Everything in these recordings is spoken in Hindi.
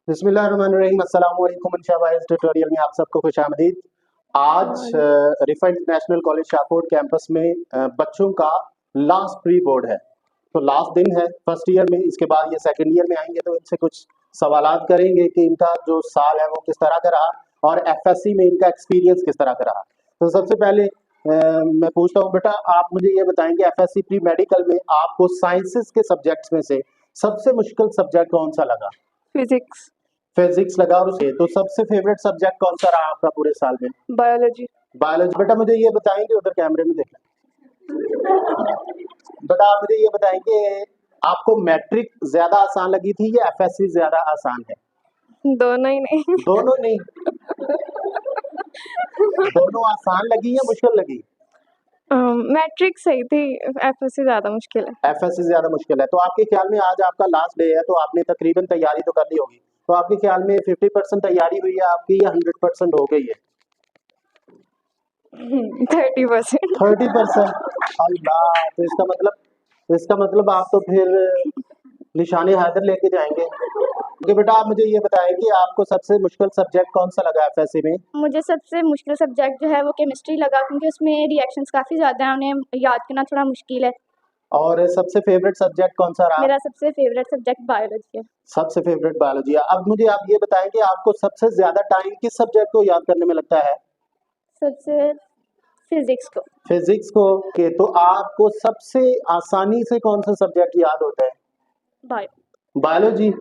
बिस्मिल्लाहिर्रहमानिर्रहीम। अस्सलाम वालेकुम। इंशाअल्लाह इस ट्यूटोरियल में आप सबको खुशामदीद। आज रिफा इंटरनेशनल कॉलेज शाहकोट कैंपस में बच्चों का लास्ट प्री बोर्ड है, तो लास्ट दिन है फर्स्ट ईयर में। इसके बाद ये सेकंड ईयर में आएंगे, तो इनसे कुछ सवालात करेंगे कि इनका जो साल है वो किस तरह का रहा और एफएससी में इनका एक्सपीरियंस किस तरह का रहा। तो सबसे पहले मैं पूछता हूँ, बेटा आप मुझे ये बताएंगे एफएससी प्री मेडिकल में आपको साइंसेस के सब्जेक्ट्स में से सबसे मुश्किल सब्जेक्ट कौन सा लगा? फिजिक्स। फिजिक्स लगा। और उसके तो सबसे फेवरेट सब्जेक्ट कौन सा रहा आपका पूरे साल में? बायोलॉजी। बायोलॉजी। बेटा मुझे ये बताएंगे, उधर कैमरे में देखना, बेटा आप मुझे ये बताएंगे आपको मैट्रिक ज्यादा आसान लगी थी या एफएससी ज्यादा आसान है? दोनों ही नहीं। दोनों नहीं। दोनों आसान लगी या मुश्किल लगी? मैट्रिक सही थी, एफएससी ज्यादा मुश्किल है। एफएससी ज्यादा मुश्किल है। तो आपके ख्याल में आज आपका लास्ट डे है, तो आपने तकरीबन तैयारी तो कर ली होगी, तो आपके ख्याल में 50% तैयारी हुई है आपकी या 100% हो गई है? 30%। 30%। अल्लाह, तो इसका मतलब आप तो फिर निशाने हैदर लेके जाएंगे। ओके बेटा आप मुझे ये बताएं कि आपको सबसे मुश्किल सब्जेक्ट कौन सा लगा एफएससी में? मुझे सबसे मुश्किल सब्जेक्ट जो है वो केमिस्ट्री लगा, क्योंकि उसमें रिएक्शंस काफ़ी ज़्यादा हैं, उन्हें याद करना थोड़ा मुश्किल है। और सबसे फेवरेट सब्जेक्ट कौन सा रहा? मेरा सबसे फेवरेट सब्जेक्ट बायोलॉजी है। सबसे फेवरेट बायोलॉजी है। अब मुझे आप ये बताएं कि आपको सबसे ज्यादा टाइम किस सब्जेक्ट को याद करने में लगता है? सबसे फिजिक्स को। फिजिक्स को। के तो आपको सबसे आसानी से कौन सा सब्जेक्ट याद होता है? Bio. Biology.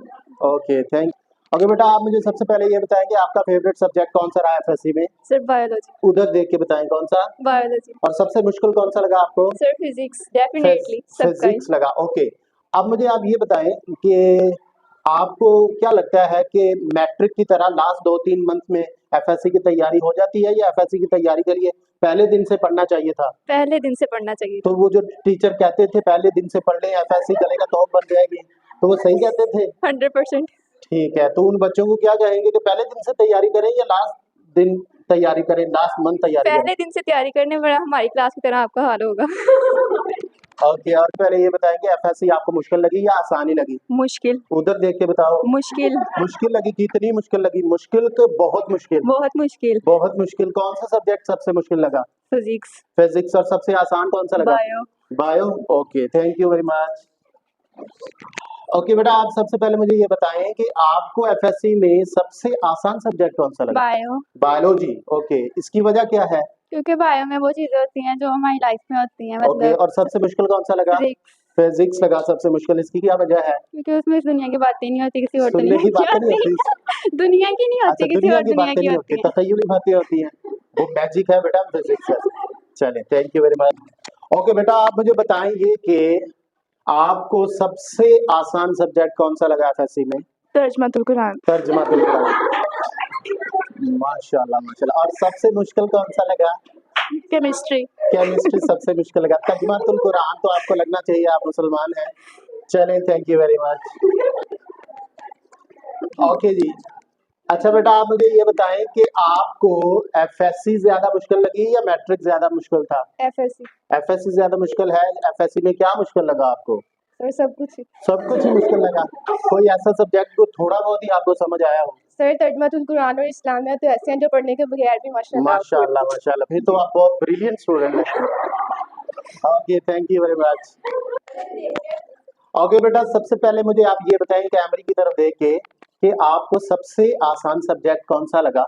Okay thank. Okay बेटा आप मुझे सबसे पहले ये बताएं कि आपका फेवरेट सब्जेक्ट कौन सा रहा एफएससी में? Sir biology. उधर देख के बताएं कौन सा। बायोलॉजी। और सबसे मुश्किल कौन सा लगा आपको? सर फिजिक्स, डेफिनेटली सबका ही। फिजिक्स लगा। ओके अब मुझे आप ये बताएं कि आपको क्या लगता है कि मैट्रिक की तरह लास्ट 2-3 मंथ में एफएससी की तैयारी हो जाती है या एफएससी की तैयारी के लिए पहले दिन से पढ़ना चाहिए था? पहले दिन से पढ़ना चाहिए। तो वो जो टीचर कहते थे पहले दिन से पढ़ लें एफएससी चलेगा तो बन जाएगी, तो वो सही कहते थे? 100%। ठीक है, तो उन बच्चों को क्या कहेंगे कि पहले दिन से तैयारी करें या लास्ट दिन तैयारी करें, लास्ट मंथ तैयारी करें? पहले दिन से तैयारी करने पर हमारी क्लास की तरह आपका हाल होगा। ओके और पहले ये बताएं कि एफएससी आपको मुश्किल लगी या आसानी लगी? मुश्किल। उधर देख के बताओ। मुश्किल। मुश्किल लगी। कितनी मुश्किल लगी? मुश्किल तो बहुत मुश्किल। बहुत मुश्किल। बहुत मुश्किल। कौन सा सब्जेक्ट सबसे मुश्किल लगा? फिजिक्स। फिजिक्स। और सबसे आसान कौन सा लगा? Bio. Bio. Okay thank you very much. Okay बेटा आप सबसे पहले मुझे ये बताएं कि आपको एफएससी में सबसे आसान सब्जेक्ट कौन सा लगा? बायो। बायोलॉजी। ओके इसकी वजह क्या है? क्योंकि बायो में वो चीजें होती हैं जो हमारी लाइफ में होती हैं, ओके मतलब और सबसे मुश्किल कौन सा लगा? फिजिक्स। फिजिक्स लगा सबसे मुश्किल। इसकी क्या वजह है? क्योंकि उसमें इस दुनिया की बातें नहीं होती, किसी और सुनने दुनिया की की बातें नहीं होती होती। दुनिया की नहीं अच्छा होती, किसी दुनिया और की दुनिया बातें की नहीं होती, होती हैं। तखय्युली बातें होती हैं। वो मैजिक है बेटा फिजिक्स है। चलिए thank you very much. Okay बेटा आप मुझे बताएं ये कि आपको सबसे आसान सब्जेक्ट कौन सा लगा एफएससी में? तर्जमातुल कुरान। तर्जुमातुल कुरान। माशाल्लाह माशाल्लाह। और सबसे मुश्किल कौन सा लगा? केमिस्ट्री। केमिस्ट्री सबसे मुश्किल लगा। तर्जुमातुल कुरान तो आपको लगना चाहिए आप मुसलमान हैं। चलें thank you very much. Okay जी। अच्छा बेटा आप मुझे ये बताएं कि आपको एफएससी ज्यादा मुश्किल लगी या मैट्रिक ज्यादा मुश्किल था? एफएससी। एफएससी ज्यादा मुश्किल है। एफएससी में क्या मुश्किल लगा आपको? सर सब कुछ। सब कुछ ही मुश्किल लगा। कोई ऐसा सब्जेक्ट को थोड़ा बहुत ही आपको समझ आया हो? सर तर्जुमातुल कुरान और इस्लामिया तो ऐसे हैं जो पढ़ने के बगैर भी माशाल्लाह माशाल्लाह माशाल्लाह, फिर तो आप बहुत ब्रिलियंट स्टूडेंट हैं। Okay thank you very much. Okay बेटा सबसे पहले मुझे आप ये बताएं कैमरे की तरफ देख के कि आपको सबसे आसान सब्जेक्ट कौन सा लगा?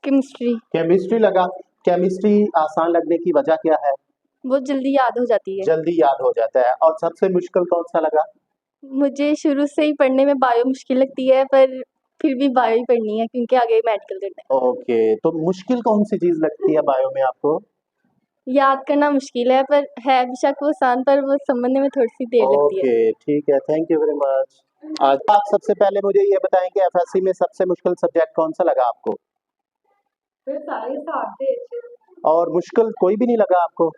केमिस्ट्री। केमिस्ट्री लगा। केमिस्ट्री आसान लगने की वजह क्या है? वो जल्दी याद हो जाती है। जल्दी याद हो जाता है। और सबसे मुश्किल कौन सा लगा? मुझे शुरू से ही पढ़ने में बायो मुश्किल लगती है, पर फिर भी बायो ही पढ़नी है क्योंकि आगे मेडिकल करना ओके तो मुश्किल कौन सी चीज लगती है बायो में आपको? है। याद करना मुश्किल है, पर है बेशक वो आसान, पर वो समझने में थोड़ी सी देर लगती है। ओके ठीक है थैंक यू वेरी मच। आज आप सबसे पहले मुझे ये बताएं कि एफएससी में सबसे मुश्किल सब्जेक्ट कौन सा लगा आपको? फिर सारे साथ थे। और मुश्किल कोई भी नहीं लगा आपको?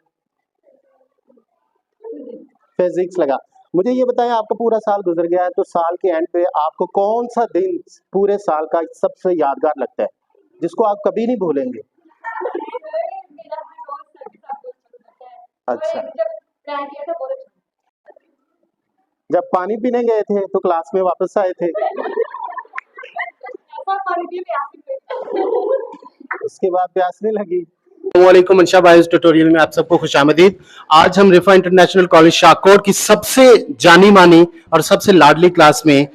फिजिक्स लगा। मुझे ये बताएं आपका पूरा साल गुजर गया है, तो साल के एंड पे आपको कौन सा दिन पूरे साल का सबसे यादगार लगता है जिसको आप कभी नहीं भूलेंगे? अच्छा जब पानी पीने गए थे तो क्लास में वापस आए थे? उसके बाद प्यास नहीं लगी। वालेकुम अंशा बायोस ट्यूटोरियल में आप सबको खुशामदीद। आज हम रिफा इंटरनेशनल कॉलेज शाकोर की सबसे जानी मानी और सबसे लाडली क्लास में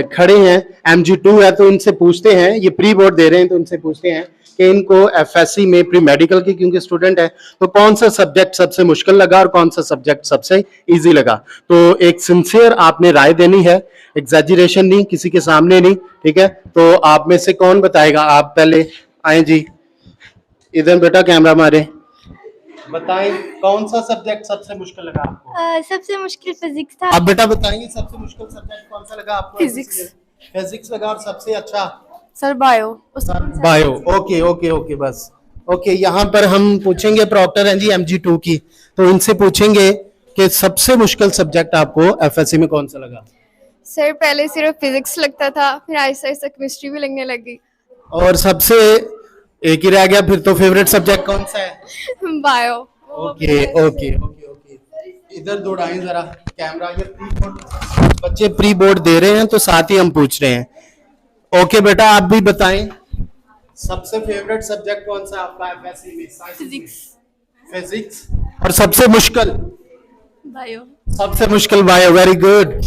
खड़े हैं। MG2 है तो इनसे पूछते हैं, ये प्री बोर्ड दे रहे हैं तो इनसे पूछते हैं कि इनको FSC में प्री मेडिकल की क्योंकि स्टूडेंट है तो कौन सा सब्जेक्ट सबसे मुश्किल लगा और कौन सा सब्जेक्ट सबसे इजी लगा। तो एक सिंसियर आपने राय देनी है, एग्जैजरेशन नहीं, किसी के सामने नहीं, ठीक है। तो आप में से कौन बताएगा? आप पहले आए जी, इधर बेटा कैमरा मारे, बताएं कौन सा सब्जेक्ट सबसे मुश्किल लगा आपको? सबसे मुश्किल फिजिक्स था। आप बेटा बताएंगे सबसे मुश्किल सब्जेक्ट कौन सा लगा आपको? फिजिक्स। फिजिक्स लगा। और सबसे अच्छा? Sir bio. Bio. Okay okay okay, बस ओके। यहाँ पर हम पूछेंगे, प्रॉक्टर हैं जी MG2 की, तो इनसे पूछेंगे कि सबसे मुश्किल सब्जेक्ट आपको FSC में कौन सा लगा? सर पहले सिर्फ फिजिक्स लगता था, फिर आहिस्ता आहिस्ता केमिस्ट्री भी लगने लगी। और सबसे एक ही रह गया फिर, तो फेवरेट सब्जेक्ट कौन सा है? Bio. Okay okay okay okay, इधर दौड़ाएं जरा कैमरा। ये प्री बोर्ड, बच्चे प्री बोर्ड दे रहे हैं तो साथ ही हम पूछ रहे हैं। ओके बेटा आप भी बताएं सबसे फेवरेट सब्जेक्ट कौन सा आपका FSC में? फिजिक्स। फिजिक्स। और सबसे मुश्किल? बायो। सबसे मुश्किल बायो। Very good.